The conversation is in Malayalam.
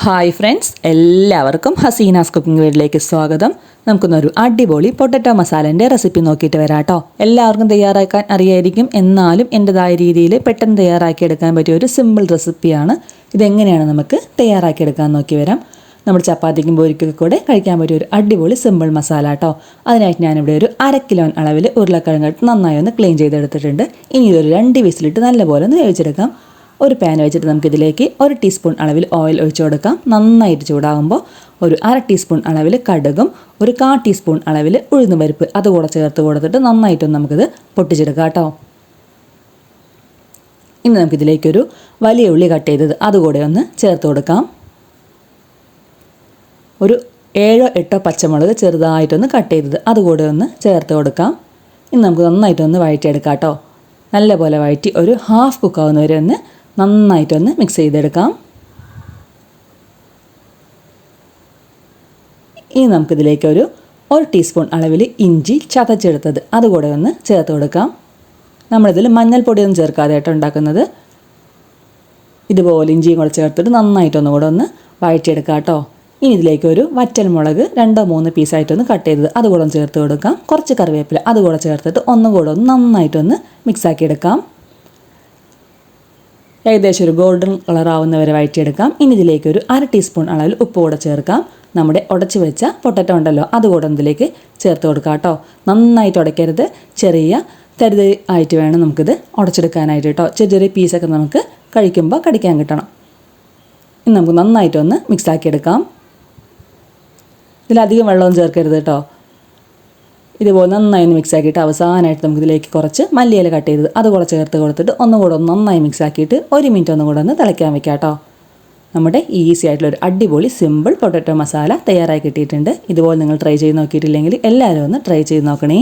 ഹായ് ഫ്രണ്ട്സ്, എല്ലാവർക്കും ഹസീനാസ് കുക്കിംഗ് വീഡിയോയിലേക്ക് സ്വാഗതം. നമുക്കൊന്നൊരു അടിപൊളി പൊട്ടറ്റോ മസാലേൻ്റെ റെസിപ്പി നോക്കിയിട്ട് വരാം കേട്ടോ. എല്ലാവർക്കും തയ്യാറാക്കാൻ അറിയായിരിക്കും, എന്നാലും എൻ്റെതായ രീതിയിൽ പെട്ടെന്ന് തയ്യാറാക്കിയെടുക്കാൻ പറ്റിയ ഒരു സിമ്പിൾ റെസിപ്പിയാണ്. ഇതെങ്ങനെയാണ് നമുക്ക് തയ്യാറാക്കിയെടുക്കാൻ നോക്കി വരാം. നമ്മുടെ ചപ്പാത്തിക്കും പൂരിക്കൊക്കെ കൂടെ കഴിക്കാൻ പറ്റിയ ഒരു അടിപൊളി സിമ്പിൾ മസാല കേട്ടോ. അതിനായിട്ട് ഞാനിവിടെ ഒരു 1/2 കിലോ അളവിൽ ഉരുളക്കിഴങ്ങ് നന്നായി ഒന്ന് ക്ലീൻ ചെയ്തെടുത്തിട്ടുണ്ട്. ഇനി ഇതൊരു 2 വിസിലിട്ട് നല്ലപോലെ ഒന്ന് വേവിച്ചെടുക്കാം. ഒരു പാൻ വെച്ചിട്ട് നമുക്കിതിലേക്ക് 1 ടീസ്പൂൺ അളവിൽ ഓയിൽ ഒഴിച്ചു കൊടുക്കാം. നന്നായിട്ട് ചൂടാകുമ്പോൾ ഒരു 1/2 ടീസ്പൂൺ അളവിൽ കടുകും ഒരു 1/4 ടീസ്പൂൺ അളവിൽ ഉഴുന്നുപരിപ്പ് അതുകൂടെ ചേർത്ത് കൊടുത്തിട്ട് നന്നായിട്ടൊന്ന് നമുക്കിത് പൊട്ടിച്ചെടുക്കാം കേട്ടോ. ഇനി നമുക്കിതിലേക്കൊരു വലിയ ഉള്ളി കട്ട് ചെയ്തത് അതുകൂടെ ഒന്ന് ചേർത്ത് കൊടുക്കാം. ഒരു 7-8 പച്ചമുളക് ചെറുതായിട്ടൊന്ന് കട്ട് ചെയ്തത് അതുകൂടെ ഒന്ന് ചേർത്ത് കൊടുക്കാം. ഇനി നമുക്ക് നന്നായിട്ടൊന്ന് വഴറ്റിയെടുക്കാം കേട്ടോ. നല്ലപോലെ വഴറ്റി ഒരു ഹാഫ് കുക്കാവുന്ന വരെ ഒന്ന് നന്നായിട്ടൊന്ന് മിക്സ് ചെയ്തെടുക്കാം. ഇനി നമുക്കിതിലേക്ക് ഒരു 1 ടീസ്പൂൺ അളവിൽ ഇഞ്ചി ചതച്ചെടുത്തത് അതുകൂടെ ഒന്ന് ചേർത്ത് കൊടുക്കാം. നമ്മളിതിൽ മഞ്ഞൾപ്പൊടിയൊന്നും ചേർക്കാതെ ആയിട്ട് ഉണ്ടാക്കുന്നത്. ഇതുപോലെ ഇഞ്ചിയും കൂടെ ചേർത്തിട്ട് നന്നായിട്ടൊന്നും കൂടെ ഒന്ന് വഴറ്റിയെടുക്കാം കേട്ടോ. ഇനി ഇതിലേക്ക് ഒരു വറ്റൽമുളക് 2-3 പീസായിട്ടൊന്ന് കട്ട് ചെയ്തത് അതുകൂടെ ഒന്ന് ചേർത്ത് കൊടുക്കാം. കുറച്ച് കറിവേപ്പില അതുകൂടെ ചേർത്തിട്ട് ഒന്നുകൂടെ ഒന്ന് നന്നായിട്ടൊന്ന് മിക്സാക്കി എടുക്കാം. ഏകദേശം ഒരു ഗോൾഡൻ കളർ ആവുന്നവരെ വഴറ്റിയെടുക്കാം. ഇനി ഇതിലേക്ക് ഒരു 1/2 ടീസ്പൂൺ അളവിൽ ഉപ്പ് കൂടെ ചേർക്കാം. നമ്മുടെ ഉടച്ച് വെച്ച പൊട്ടറ്റോ ഉണ്ടല്ലോ അതുകൂടെ ഇതിലേക്ക് ചേർത്ത് കൊടുക്കാം കേട്ടോ. നന്നായിട്ട് ഉടയ്ക്കരുത്, ചെറിയ തരുത് ആയിട്ട് വേണം നമുക്കിത് ഉടച്ചെടുക്കാനായിട്ട് കേട്ടോ. ചെറിയ ചെറിയ പീസൊക്കെ നമുക്ക് കഴിക്കുമ്പോൾ കടിക്കാൻ കിട്ടണം. ഇനി നമുക്ക് നന്നായിട്ടൊന്ന് മിക്സാക്കി എടുക്കാം. ഇതിലധികം വെള്ളവും ചേർക്കരുത് കേട്ടോ. ഇതുപോലെ നന്നായി ഒന്ന് മിക്സ് ആക്കിയിട്ട് അവസാനമായിട്ട് നമുക്കിതിലേക്ക് കുറച്ച് മല്ലിയില കട്ട് ചെയ്തത് അതുകൂടെ ചേർത്ത് കൊടുത്തിട്ട് ഒന്നുകൂടെ ഒന്ന് നന്നായി മിക്സ് ആക്കിയിട്ട് 1 മിനിറ്റ് ഒന്നുകൂടെ ഒന്ന് തിളയ്ക്കാൻ വെക്കാം കേട്ടോ. നമ്മുടെ ഈസി ആയിട്ടുള്ളൊരു അടിപൊളി സിമ്പിൾ പൊട്ടറ്റോ മസാല തയ്യാറായി കിട്ടിയിട്ടുണ്ട്. ഇതുപോലെ നിങ്ങൾ ട്രൈ ചെയ്ത് നോക്കിയിട്ടില്ലെങ്കിൽ എല്ലാവരും ഒന്ന് ട്രൈ ചെയ്ത് നോക്കണേ.